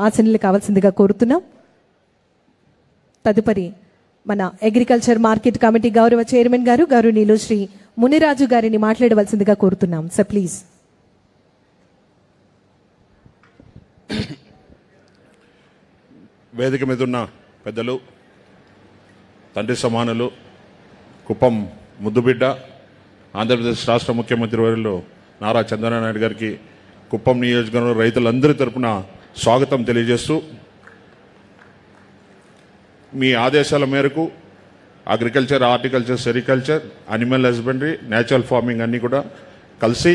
ఆసనలు కావాల్సిందిగా కోరుతున్నాం. తదుపరి మన అగ్రికల్చర్ మార్కెట్ కమిటీ గౌరవ చైర్మన్ గారు గౌరవనీయులు శ్రీ మునిరాజు గారిని మాట్లాడవలసిందిగా కోరుతున్నాం. Sir please. వేదిక మీద ఉన్న పెద్దలు, తండ్రి సమానులు, కుప్పం ముద్దుబిడ్డ, ఆంధ్రప్రదేశ్ రాష్ట్ర ముఖ్యమంత్రి వర్యులు నారా చంద్రబాబు నాయుడు గారికి కుప్పం నియోజకవర్గం రైతులందరి తరపున స్వాగతం తెలియజేస్తూ, మీ ఆదేశాల మేరకు agriculture, horticulture, sericulture, animal husbandry, natural farming అన్నీ కూడా కలిసి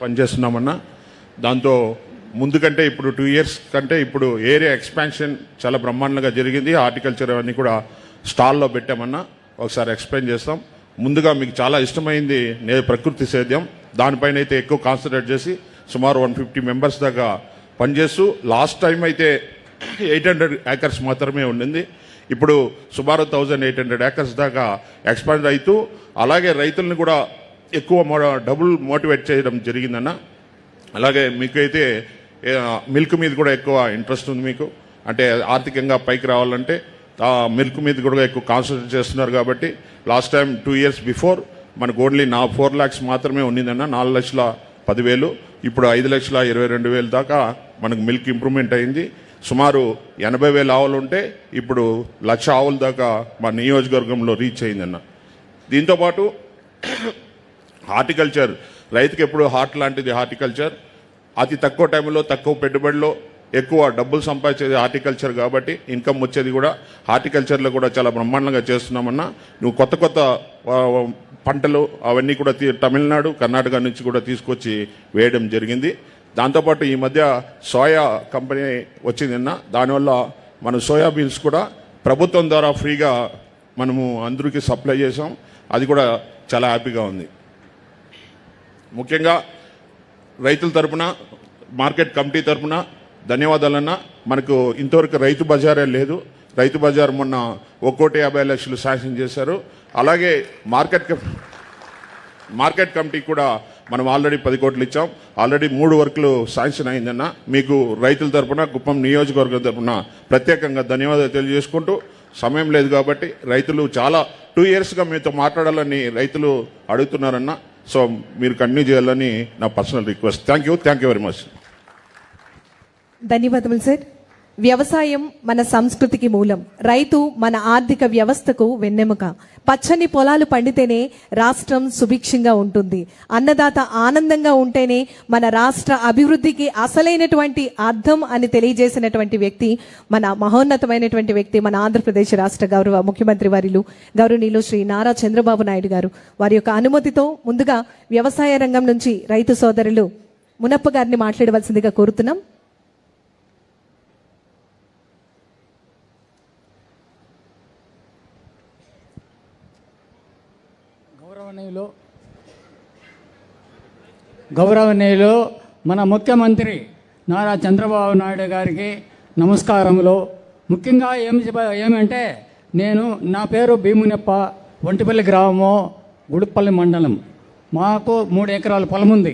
పనిచేస్తున్నామన్నా. దాంతో ముందు కంటే ఇప్పుడు 2 years కంటే ఇప్పుడు ఏరియా ఎక్స్పాన్షన్ చాలా బ్రహ్మాండంగా జరిగింది. హార్టికల్చర్ అవన్నీ కూడా స్టాల్లో పెట్టామన్నా. ఒకసారి ఎక్స్ప్లెయిన్ చేస్తాం. ముందుగా మీకు చాలా ఇష్టమైంది ప్రకృతి సేద్యం. దానిపైన అయితే ఎక్కువ కాన్సన్ట్రేట్ చేసి సుమారు 150 members దాకా పనిచేస్తూ, లాస్ట్ టైం అయితే 800 acres మాత్రమే ఉండింది. ఇప్పుడు సుమారు 1800 acres దాకా ఎక్స్పాండ్ అవుతూ, అలాగే రైతులను కూడా ఎక్కువ డబుల్ మోటివేట్ చేయడం జరిగిందన్న. అలాగే మీకైతే మిల్క్ మీద కూడా ఎక్కువ ఇంట్రెస్ట్ ఉంది. మీకు అంటే ఆర్థికంగా పైకి రావాలంటే మిల్క్ మీద కూడా ఎక్కువ కాన్సన్ట్రేట్ చేస్తున్నారు. కాబట్టి లాస్ట్ టైం 2 years బిఫోర్ మనకు ఓన్లీ 4 lakhs మాత్రమే ఉండిందన్న, 4,10,000. ఇప్పుడు 5,22,000 దాకా మనకు మిల్క్ ఇంప్రూవ్మెంట్ అయింది. సుమారు 80,000 ఆవులు ఉంటే ఇప్పుడు 1,00,000 ఆవుల దాకా మన నియోజకవర్గంలో రీచ్ అయిందన్న. దీంతోపాటు హార్టికల్చర్, రైతుకి ఎప్పుడు హార్ట్ లాంటిది హార్టికల్చర్. అతి తక్కువ టైంలో తక్కువ పెట్టుబడిలో ఎక్కువ డబ్బులు సంపాదించేది హార్టికల్చర్. కాబట్టి ఇన్కమ్ వచ్చేది కూడా హార్టికల్చర్లో కూడా చాలా బ్రహ్మాండంగా చేస్తున్నామన్నా. నువ్వు కొత్త కొత్త పంటలు అవన్నీ కూడా తమిళనాడు, కర్ణాటక నుంచి కూడా తీసుకొచ్చి వేయడం జరిగింది. దాంతోపాటు ఈ మధ్య సోయా కంపెనీ వచ్చిందన్న. దానివల్ల మన సోయాబీన్స్ కూడా ప్రభుత్వం ద్వారా ఫ్రీగా మనము అందరికీ సప్లై చేసాం. అది కూడా చాలా హ్యాపీగా ఉంది. ముఖ్యంగా రైతుల తరపున, మార్కెట్ కమిటీ తరపున ధన్యవాదాలన్నా. మనకు ఇంతవరకు రైతు బజారే లేదు. రైతు బజార్ మొన్న 1,50,00,000 శాంక్షన్ చేశారు. అలాగే మార్కెట్ కమిటీ కూడా మనం ఆల్రెడీ 10 కోట్లు ఇచ్చాం. ఆల్రెడీ 3 వర్కులు శాంక్షన్ అయిందన్న. మీకు రైతుల తరపున, కుప్పం నియోజకవర్గం తరపున ప్రత్యేకంగా ధన్యవాదాలు తెలియజేసుకుంటూ, సమయం లేదు కాబట్టి రైతులు చాలా 2 yearsగా మీతో మాట్లాడాలని రైతులు అడుగుతున్నారన్న. సో మీరు కంటిన్యూ చేయాలని నా personal request. Thank you very much. ధన్యవాదములు సార్. వ్యవసాయం మన సంస్కృతికి మూలం. రైతు మన ఆర్థిక వ్యవస్థకు వెన్నెముక. పచ్చని పొలాలు పండితేనే రాష్ట్రం సుభిక్షంగా ఉంటుంది. అన్నదాత ఆనందంగా ఉంటేనే మన రాష్ట్ర అభివృద్ధికి అసలైనటువంటి అర్థం అని తెలియజేసినటువంటి వ్యక్తి, మన మహోన్నతమైనటువంటి వ్యక్తి, మన ఆంధ్రప్రదేశ్ రాష్ట్ర గౌరవ ముఖ్యమంత్రి వర్యులు గౌరవనీయులు శ్రీ నారా చంద్రబాబు నాయుడు గారు. వారి యొక్క అనుమతితో ముందుగా వ్యవసాయ రంగం నుంచి రైతు సోదరులు మునప్ప గారిని మాట్లాడవలసిందిగా కోరుతున్నాం. గౌరవనీయులు మన ముఖ్యమంత్రి నారా చంద్రబాబు నాయుడు గారికి నమస్కారములు. ముఖ్యంగా ఏమంటే నా పేరు భీమునప్ప, ఒంటిపల్లి గ్రామము, గుడిపల్లి మండలం. మాకు 3 ఎకరాల పొలం ఉంది.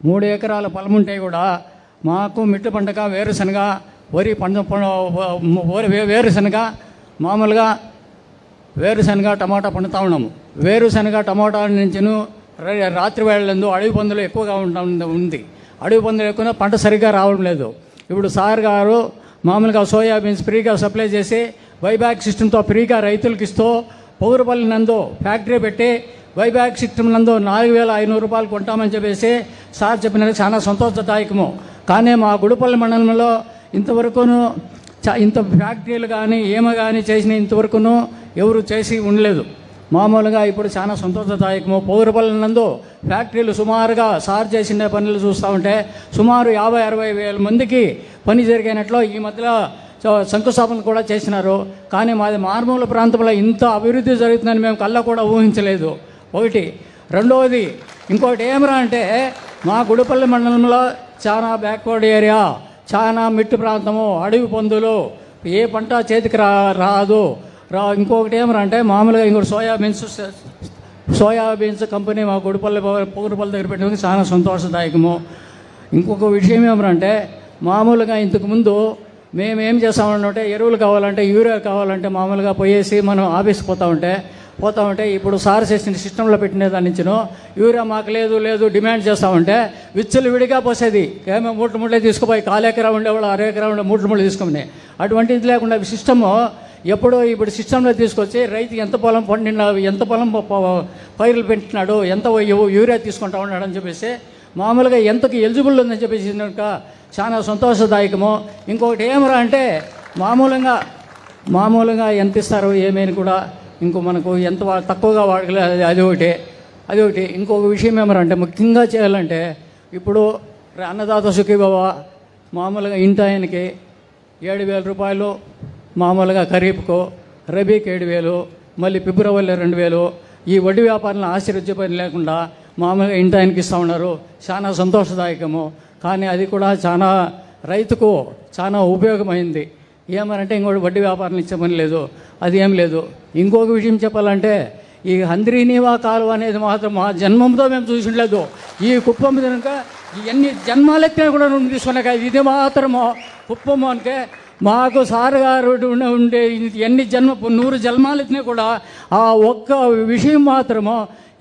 3 ఎకరాల పొలం ఉంటే కూడా మాకు మిట్టు పంటగా వేరుశనగ, వరి వేరుశనగ, మామూలుగా వేరుశనగ, టమాటా పండుతూ ఉన్నాము. వేరుశనగ, టమాటా నుంచి రాత్రి వేళలందు అడవి పందులు ఎక్కువగా ఉంది. అడవి పందులు ఎక్కువ, పంట సరిగ్గా రావడం లేదు. ఇప్పుడు సార్ గారు మామూలుగా సోయాబీన్స్ ఫ్రీగా సప్లై చేసి బైబ్యాక్ సిస్టంతో ఫ్రీగా రైతులకు ఇస్తూ, పౌరపల్లి నందు ఫ్యాక్టరీ పెట్టి బైబ్యాక్ సిస్టమ్ నందు 4,500 రూపాయలు కొంటామని చెప్పేసి సార్ చెప్పినది చాలా సంతోషదాయకము. కానీ మా గుడిపల్లి మండలంలో ఇంతవరకును ఇంత ఫ్యాక్టరీలు కానీ ఏమో కానీ చేసిన ఇంతవరకును ఎవరు చేసి ఉండలేదు. మామూలుగా ఇప్పుడు చాలా సంతోషదాయకము. పౌరపల్లి నందు ఫ్యాక్టరీలు సుమారుగా సార్ చేసిన పనులు చూస్తూ ఉంటే సుమారు 50-60 వేల మందికి పని జరిగినట్లు ఈ మధ్యలో శంకుస్థాపన కూడా చేసినారు. కానీ మాది మారుమూల ప్రాంతంలో ఇంత అభివృద్ధి జరుగుతుందని మేము కళ్ళ కూడా ఊహించలేదు. ఒకటి. రెండవది ఇంకోటి ఏమరా అంటే, మా గుడిపల్లి మండలంలో చాలా బ్యాక్వర్డ్ ఏరియా, చాలా మిట్టు ప్రాంతము, అడవి పందులు, ఏ పంట చేతికి రాదు. ఇంకొకటి ఏమరంటే మామూలుగా ఇంకోటి సోయాబీన్స్ కంపెనీ మా పొగురుపల్లి దగ్గర పెట్టడానికి చాలా సంతోషదాయకము. ఇంకొక విషయం ఏమరంటే మామూలుగా ఇంతకుముందు మేమేం చేస్తామంటే ఎరువులు కావాలంటే యూరియా కావాలంటే మామూలుగా పోయేసి మనం ఆఫీస్కి పోతా ఉంటే ఇప్పుడు సార్ చేసిన సిస్టంలో పెట్టిన దాని నుంచిను యూరియా మాకు లేదు డిమాండ్ చేస్తామంటే విచ్చులు విడిగా పోసేది ఏమో మూట్లే తీసుకుపోయి 1/4 ఎకరా ఉండేవాళ్ళు 1/2 ఎకరా ఉండే మూట్లు తీసుకుని అటువంటిది లేకుండా సిస్టము ఇప్పుడు సిస్టంలో తీసుకొచ్చి రైతు ఎంత పొలం పండినా ఎంత పొలం పైర్లు పెట్టినాడు ఎంత యూరియా తీసుకుంటా ఉన్నాడు అని చెప్పేసి మామూలుగా ఎంతకు ఎలిజిబుల్ ఉందని చెప్పేసి చాలా సంతోషదాయకము. ఇంకొకటి ఏమరా అంటే మామూలుగా ఎంత ఇస్తారు ఏమేని కూడా ఇంకో మనకు ఎంత తక్కువగా వాడగలదు అది ఒకటి. ఇంకొక విషయం ఏమరా ముఖ్యంగా చేయాలంటే ఇప్పుడు అన్నదాత సుఖీభవ మామూలుగా ఇంటి ఆయనకి 7,000 రూపాయలు మామూలుగా ఖరీఫ్కు, రబీకి 7,000, మళ్ళీ ఫిబ్రవరిలో 2,000 ఈ వడ్డీ వ్యాపారాలను ఆశ్చర్య పని లేకుండా మామూలుగా ఇంటి ఆయనకి ఇస్తూ ఉన్నారు. చాలా సంతోషదాయకము. కానీ అది కూడా చాలా రైతుకు చాలా ఉపయోగమైంది. ఏమనంటే ఇంకోటి వడ్డీ వ్యాపారాలు ఇచ్చే పని లేదు, అది ఏం లేదు. ఇంకొక విషయం చెప్పాలంటే ఈ హంద్రీనీవా కాలువ అనేది మాత్రం మా జన్మంతో మేము చూసిండలేదు. ఈ కుప్పం కనుక ఎన్ని జన్మాలెత్తినా కూడా నుండి తీసుకున్నాక ఇది మాత్రము కుప్పం అంటే మాకు సార్ గారు ఉండే ఎన్ని 100 జన్మాలు ఎత్తినా కూడా ఆ ఒక్క విషయం మాత్రము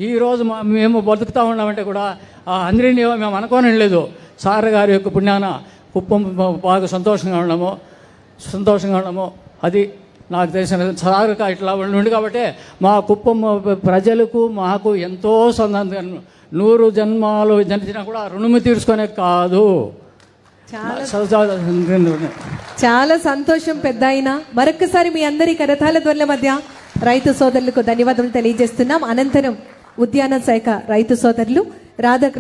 ఈరోజు మేము బతుకుతూ ఉన్నామంటే కూడా ఆ హంద్రీనీవా మేము అనుకోని లేదు. సార్ గారి యొక్క పుణ్యాన కుప్పం బాగా సంతోషంగా ఉన్నాము. అది నాకు తెలిసిన సార్ ఇట్లా ఉండి కాబట్టి మా కుప్పం ప్రజలకు మాకు ఎంతో సంబంధం. 100 జన్మాలు జనించినా కూడా రుణము తీర్చుకునే కాదు. చాలా సంతోషం పెద్దాయన. మరొక్కసారి మీ అందరి కరతాల ధ్వనుల మధ్య రైతు సోదరులకు ధన్యవాదాలు తెలియజేస్తున్నాం. అనంతరం ఉద్యాన శాఖ రైతు సోదరులు రాధాకృష్ణ